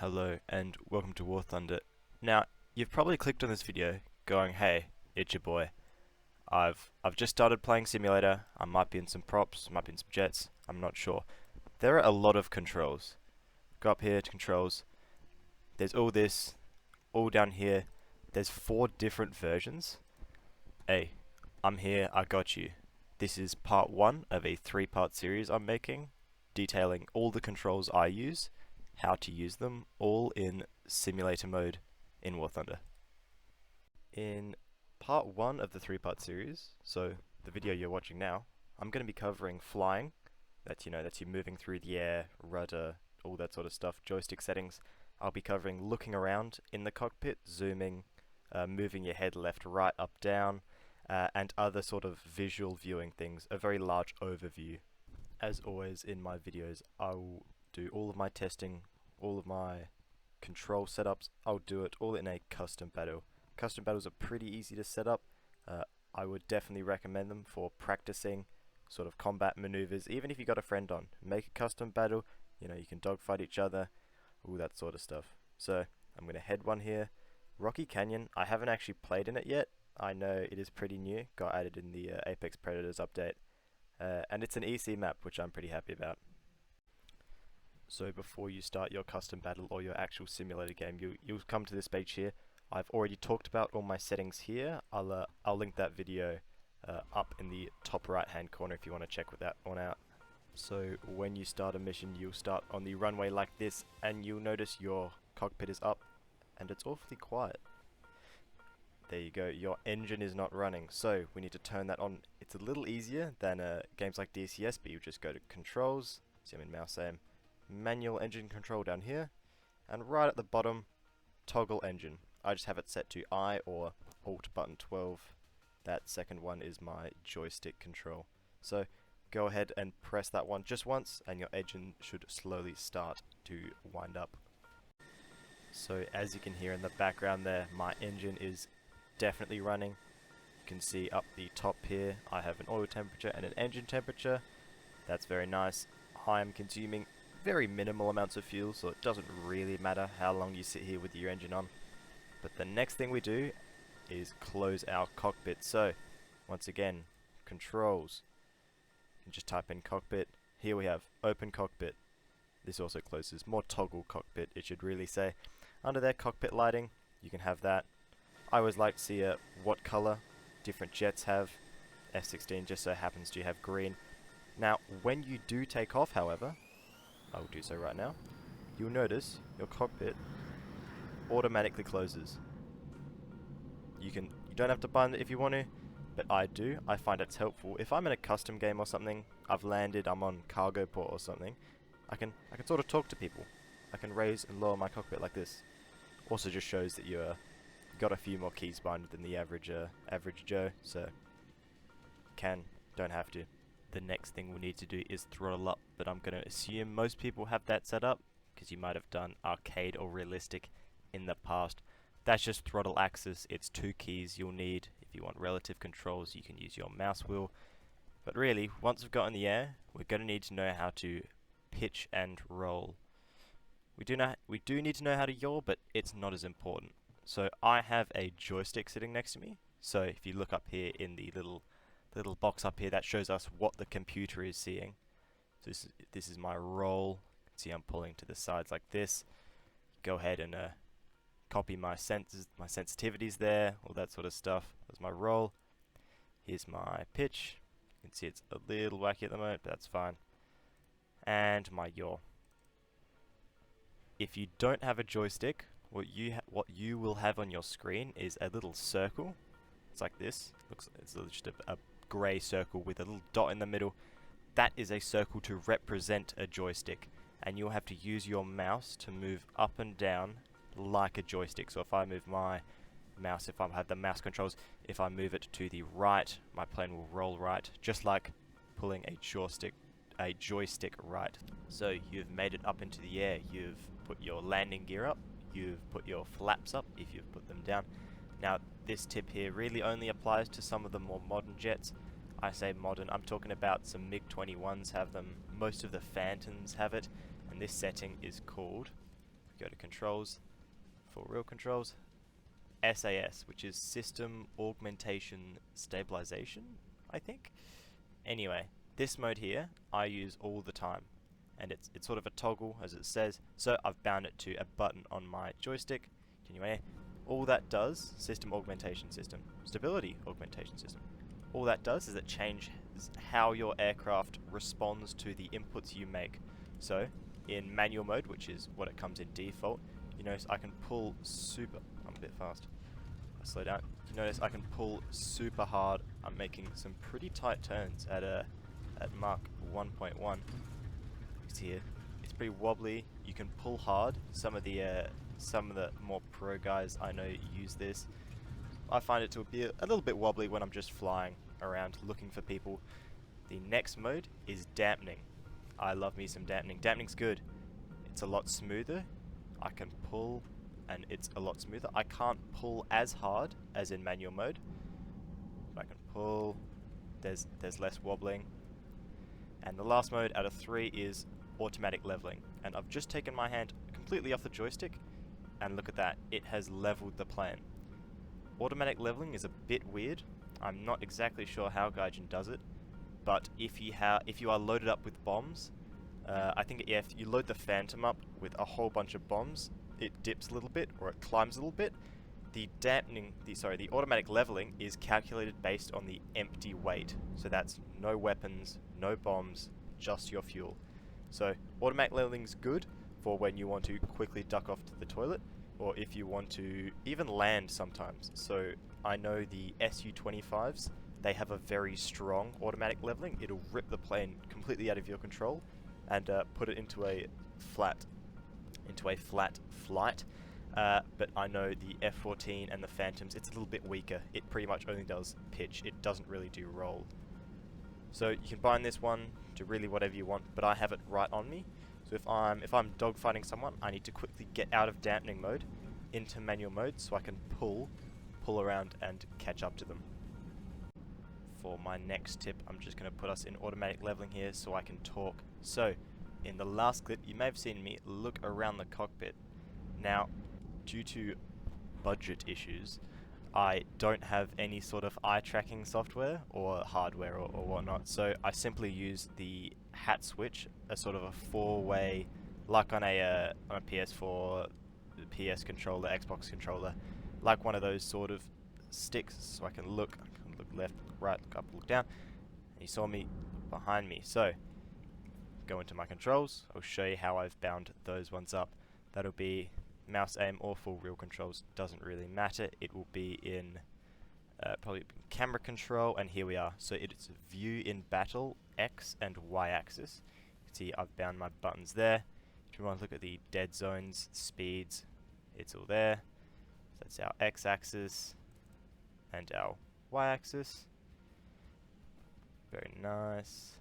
Hello and welcome to War Thunder. Now, you've probably clicked on this video going, hey, it's your boy. I've just started playing simulator. I might be in some props, might be in some jets, I'm not sure. There are a lot of controls. Go up here to controls. There's all this, all down here. There's 4 different versions. Hey, I'm here, I got you. This is part 1 of a 3-part series I'm making, detailing all the controls I use, how to use them, all in simulator mode in War Thunder. In part 1 of the 3-part series, so the video you're watching now, I'm going to be covering flying. That's you moving through the air, rudder, all that sort of stuff, joystick settings. I'll be covering looking around in the cockpit, zooming, moving your head left, right, up, down, and other sort of visual viewing things, a very large overview. As always in my videos, I will do all of my testing, all of my control setups. I'll do it all in a custom battle. Custom battles are pretty easy to set up. I would definitely recommend them for practicing sort of combat maneuvers. Even if you got a friend on, make a custom battle. You can dogfight each other, all that sort of stuff. So I'm going to head one here. Rocky Canyon, I haven't actually played in it yet. I know it is pretty new, got added in the Apex Predators update. And it's an EC map, which I'm pretty happy about. So before you start your custom battle or your actual simulator game, you'll come to this page here. I've already talked about all my settings here. I'll link that video up in the top right hand corner if you want to check that one out. So when you start a mission, you'll start on the runway like this, and you'll notice your cockpit is up and it's awfully quiet. There you go, your engine is not running, so we need to turn that on. It's a little easier than games like DCS, but you just go to controls, see I'm in mouse aim, manual engine control down here, and right at the bottom, toggle engine. I just have it set to I or Alt button 12. That second one is my joystick control. So go ahead and press that one just once, and your engine should slowly start to wind up. So as you can hear in the background there, my engine is definitely running. You can see up the top here I have an oil temperature and an engine temperature. That's very nice. I am consuming very minimal amounts of fuel, so it doesn't really matter how long you sit here with your engine on. But the next thing we do is close our cockpit. So once again, controls, you can just type in cockpit. Here we have open cockpit. This also closes, more toggle cockpit it should really say. Under there, cockpit lighting, you can have that. I always like to see what color different jets have. F-16 just so happens to have green. Now, when you do take off, however, I will do so right now, you'll notice your cockpit automatically closes. You don't have to bind it if you want to, but I do. I find it's helpful. If I'm in a custom game or something, I've landed, I'm on cargo port or something, I can sort of talk to people. I can raise and lower my cockpit like this. Also just shows that you're got a few more keys binded than the average Joe, so don't have to. The next thing we need to do is throttle up, but I'm going to assume most people have that set up because you might have done arcade or realistic in the past. That's just throttle axis. It's 2 keys you'll need. If you want relative controls, you can use your mouse wheel. But really, once we've got in the air, we're going to need to know how to pitch and roll. We do need to know how to yaw, but it's not as important. So I have a joystick sitting next to me. So if you look up here in the little box up here, that shows us what the computer is seeing. So this is my roll. You can see I'm pulling to the sides like this. Go ahead and copy my sensitivities there, all that sort of stuff. That's my roll. Here's my pitch. You can see it's a little wacky at the moment, but that's fine. And my yaw. If you don't have a joystick, what you will have on your screen is a little circle. It's like this. It's just a grey circle with a little dot in the middle. That is a circle to represent a joystick, and you'll have to use your mouse to move up and down like a joystick. So if I move my mouse, if I have the mouse controls, if I move it to the right, my plane will roll right, just like pulling a joystick right. So you've made it up into the air, you've put your landing gear up, you've put your flaps up if you've put them down. Now this tip here really only applies to some of the more modern jets. I say modern, I'm talking about some MiG-21s have them, most of the Phantoms have it, and this setting is called Go to controls, for real controls, SAS, which is System Augmentation Stabilization, I think. Anyway, this mode here I use all the time, and it's sort of a toggle as it says, so I've bound it to a button on my joystick. Anyway, all that does, System Augmentation System, Stability Augmentation System, all that does is it changes how your aircraft responds to the inputs you make. So, in manual mode, which is what it comes in default, you notice I can pull super, I'm a bit fast, I'll slow down, you notice I can pull super hard. I'm making some pretty tight turns at Mach 1.1. See here, it's pretty wobbly, you can pull hard. Some of the more pro guys I know use this. I find it to be a little bit wobbly when I'm just flying around looking for people. The next mode is dampening. I love me some dampening. Dampening's good. It's a lot smoother. I can pull and it's a lot smoother. I can't pull as hard as in manual mode, but I can pull. There's less wobbling. And the last mode out of 3 is automatic leveling. And I've just taken my hand completely off the joystick, and look at that, it has leveled the plane. Automatic leveling is a bit weird. I'm not exactly sure how Gaijin does it, but if you are loaded up with bombs, I think if you load the Phantom up with a whole bunch of bombs, it dips a little bit or it climbs a little bit. The automatic leveling is calculated based on the empty weight. So that's no weapons, no bombs, just your fuel. So automatic leveling is good for when you want to quickly duck off to the toilet, or if you want to even land sometimes. So I know the Su-25s, they have a very strong automatic leveling. It'll rip the plane completely out of your control and put it into a flat flight. But I know the F-14 and the Phantoms, it's a little bit weaker. It pretty much only does pitch. It doesn't really do roll. So you can bind this one to really whatever you want, but I have it right on me. So if I'm dogfighting someone, I need to quickly get out of dampening mode into manual mode so I can pull around and catch up to them. For my next tip, I'm just going to put us in automatic leveling here so I can talk. So in the last clip, you may have seen me look around the cockpit. Now, due to budget issues, I don't have any sort of eye tracking software or hardware or whatnot, so I simply use the hat switch, a sort of a 4-way, like on a PS4, PS controller, Xbox controller, like one of those sort of sticks, so I can look left, right, look up, look down. And you saw me behind me, so go into my controls. I'll show you how I've bound those ones up. That'll be mouse aim or full real controls, doesn't really matter. It will be in probably camera control, and here we are. So it's view in battle, X and Y axis. You can see I've bound my buttons there. If you want to look at the dead zones, speeds, it's all there. So that's our X axis and our Y axis. Very nice.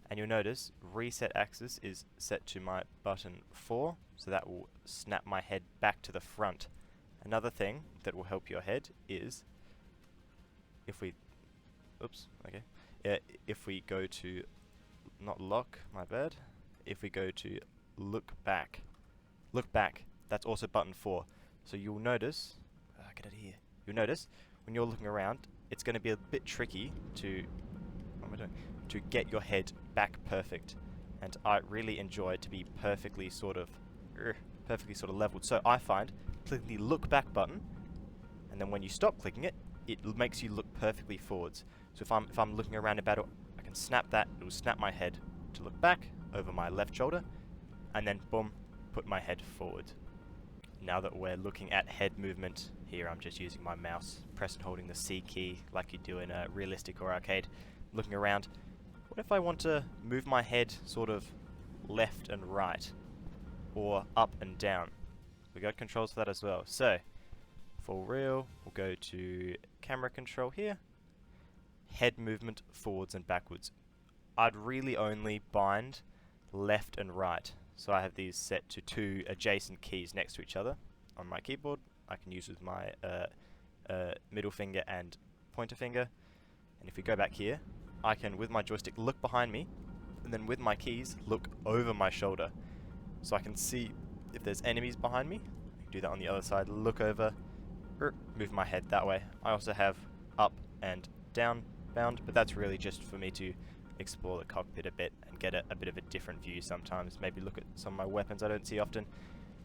And you'll notice reset axis is set to my button 4, so that will snap my head back to the front. Another thing that will help your head is if we if we go to not lock, my bad. If we go to look back, that's also button 4. So you'll notice, get out of here. You'll notice when you're looking around, it's going to be a bit tricky to get your head back perfect, and I really enjoy to be perfectly sort of leveled. So I find clicking the look back button, and then when you stop clicking it, it makes you look perfectly forwards. So if I'm looking around a battle, I can snap that. It will snap my head to look back over my left shoulder, and then boom, put my head forward. Now that we're looking at head movement, here I'm just using my mouse, press and holding the C key like you do in a realistic or arcade. Looking around, what if I want to move my head sort of left and right, or up and down? We got controls for that as well. So, for real, we'll go to camera control here, head movement forwards and backwards. I'd really only bind left and right. So I have these set to 2 adjacent keys next to each other on my keyboard. I can use with my middle finger and pointer finger. And if we go back here, I can, with my joystick, look behind me, and then with my keys, look over my shoulder. So I can see if there's enemies behind me, I can do that on the other side, look over, move my head that way. I also have up and down bound, but that's really just for me to explore the cockpit a bit and get a bit of a different view sometimes. Maybe look at some of my weapons I don't see often.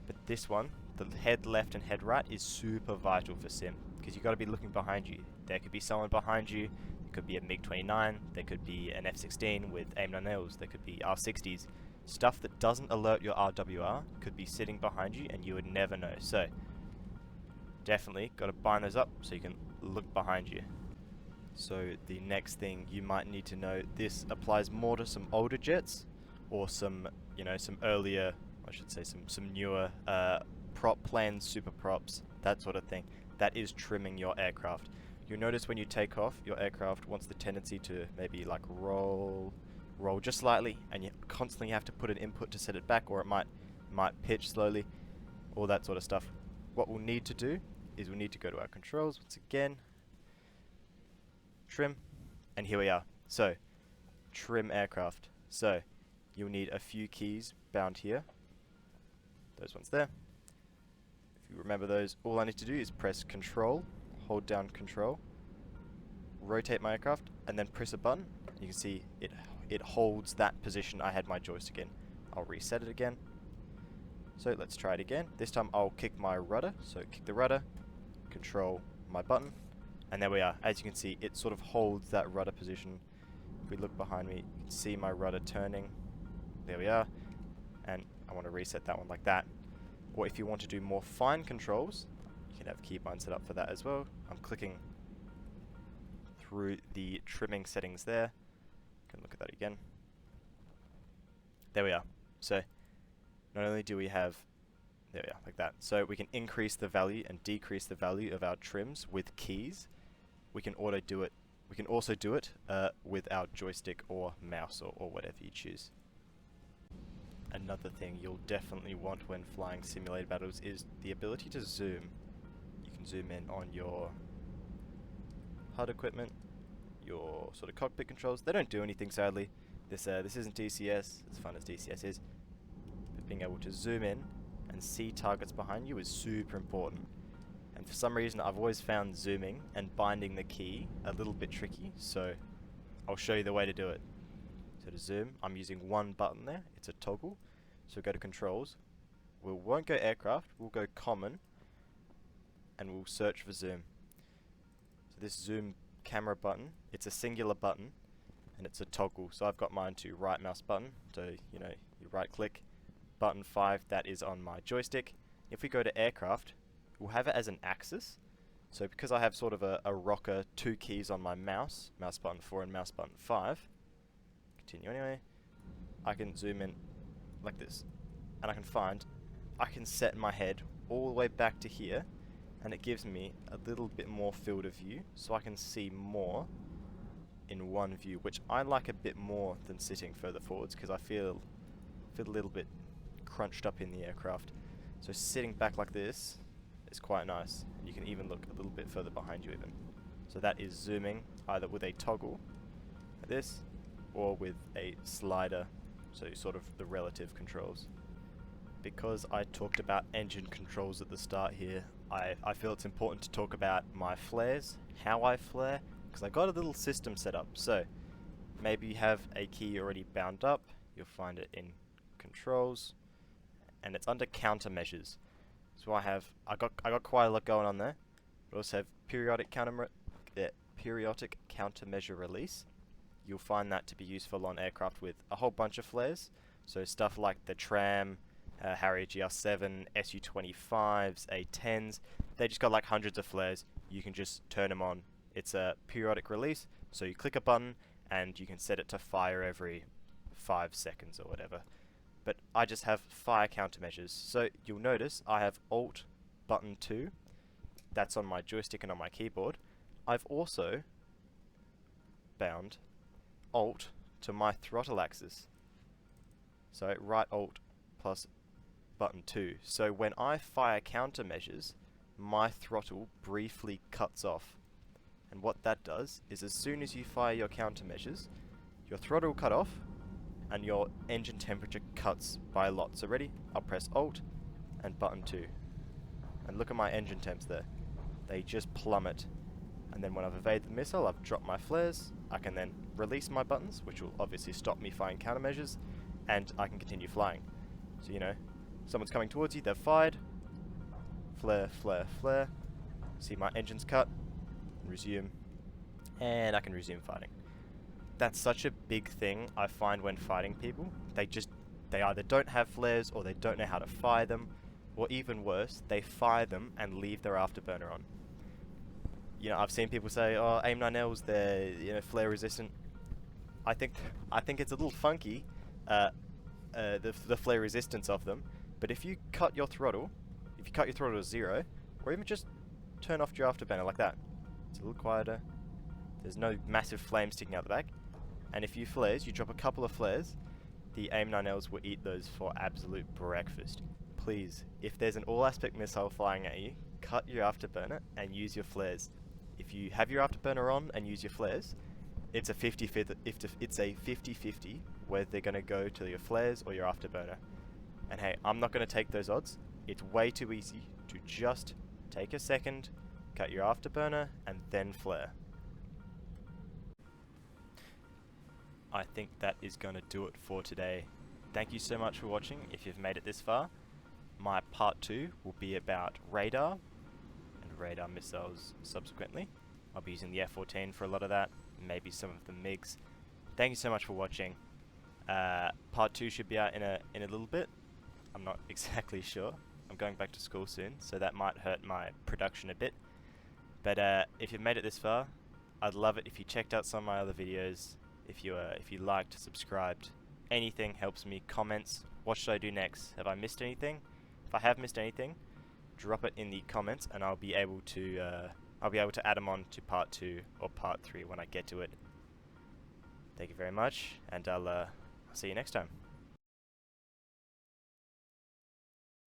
But this one, the head left and head right, is super vital for sim, because you've got to be looking behind you. There could be someone behind you, it could be a MiG-29, there could be an F-16 with AIM-9Ls, there could be R-60s. Stuff that doesn't alert your RWR could be sitting behind you and you would never know. So, definitely got to bind those up so you can look behind you. So the next thing you might need to know, this applies more to some older jets or some, some earlier, I should say some newer prop planes, super props, that sort of thing. That is trimming your aircraft. You'll notice when you take off, your aircraft wants the tendency to maybe like roll just slightly, and you constantly have to put an input to set it back, or it might pitch slowly, all that sort of stuff. What we'll need to do is we'll need to go to our controls once again, trim, and here we are. So, trim aircraft. So, you'll need a few keys bound here. Those ones there. If you remember those, all I need to do is press Control, hold down Control, rotate my aircraft, and then press a button. You can see it holds that position I had my joystick in. I'll reset it again. So let's try it again. This time I'll kick my rudder. So kick the rudder, control my button, and there we are. As you can see, it sort of holds that rudder position. If we look behind me, you can see my rudder turning. There we are. And I want to reset that one like that. Or if you want to do more fine controls, you can have keybind set up for that as well. I'm clicking through the trimming settings there. Can look at that again. There we are. So not only do we have, there we are, like that. So we can increase the value and decrease the value of our trims with keys. We can also do it with our joystick or mouse or whatever you choose. Another thing you'll definitely want when flying simulated battles is the ability to zoom. You can zoom in on your HUD equipment, your sort of cockpit controls. They don't do anything, sadly. This isn't DCS, as fun as DCS is. But being able to zoom in and see targets behind you is super important. And for some reason, I've always found zooming and binding the key a little bit tricky, so I'll show you the way to do it. So to zoom, I'm using one button there. It's a toggle. So we'll go to controls. We won't go aircraft, we'll go common, and we'll search for zoom. So this zoom camera button, it's a singular button, and it's a toggle. So I've got mine to right mouse button. So, you right click, button 5, that is on my joystick. If we go to aircraft, we'll have it as an axis. So because I have sort of a rocker, 2 keys on my mouse button 4 and mouse button 5, continue anyway, I can zoom in like this, and I can set my head all the way back to here, and it gives me a little bit more field of view, so I can see more in one view, which I like a bit more than sitting further forwards, because I feel a little bit crunched up in the aircraft. So sitting back like this is quite nice. You can even look a little bit further behind you even. So that is zooming, either with a toggle like this, or with a slider, so sort of the relative controls. Because I talked about engine controls at the start here, I feel it's important to talk about my flares, how I flare, because I got a little system set up. So maybe you have a key already bound up, you'll find it in controls, and it's under countermeasures. So I got quite a lot going on there. I also have periodic countermeasure release. You'll find that to be useful on aircraft with a whole bunch of flares. So stuff like the Tram, Harrier GR7, Su-25s, A-10s, they just got like hundreds of flares. You can just turn them on. It's a periodic release, so you click a button and you can set it to fire every 5 seconds or whatever. But I just have fire countermeasures. So you'll notice I have Alt button 2, that's on my joystick and on my keyboard. I've also bound Alt to my throttle axis. So right Alt plus button 2. So when I fire countermeasures, my throttle briefly cuts off. And what that does is as soon as you fire your countermeasures, your throttle will cut off and your engine temperature cuts by a lot. So ready? I'll press Alt, and button 2. And look at my engine temps there. They just plummet. And then when I've evaded the missile, I've dropped my flares. I can then release my buttons, which will obviously stop me firing countermeasures, and I can continue flying. So, you know, someone's coming towards you, they've fired. Flare, flare, flare. See my engines cut. Resume. And I can resume fighting. That's such a big thing I find when fighting people. They either don't have flares, or they don't know how to fire them, or even worse, they fire them and leave their afterburner on. You know, I've seen people say, oh, AIM-9Ls, they're, you know, flare resistant. I think it's a little funky, the flare resistance of them, but if you cut your throttle to 0, or even just turn off your afterburner like that, it's a little quieter, there's no massive flame sticking out the back, and if you drop a couple of flares, the AIM-9Ls will eat those for absolute breakfast. Please, if there's an all-aspect missile flying at you, cut your afterburner and use your flares. If you have your afterburner on and use your flares, it's a 50-50 whether they're going to go to your flares or your afterburner. And hey, I'm not going to take those odds. It's way too easy to just take a second, cut your afterburner, and then flare. I think that is going to do it for today. Thank you so much for watching if you've made it this far. My part 2 will be about radar and radar missiles subsequently. I'll be using the F-14 for a lot of that, maybe some of the MiGs. Thank you so much for watching. Part 2 should be out in a little bit. I'm not exactly sure. I'm going back to school soon, so that might hurt my production a bit. But if you've made it this far, I'd love it if you checked out some of my other videos. If you liked, subscribed, anything helps me. Comments. What should I do next? Have I missed anything? If I have missed anything, drop it in the comments, and I'll be able to add them on to part 2 or part 3 when I get to it. Thank you very much, and I'll see you next time.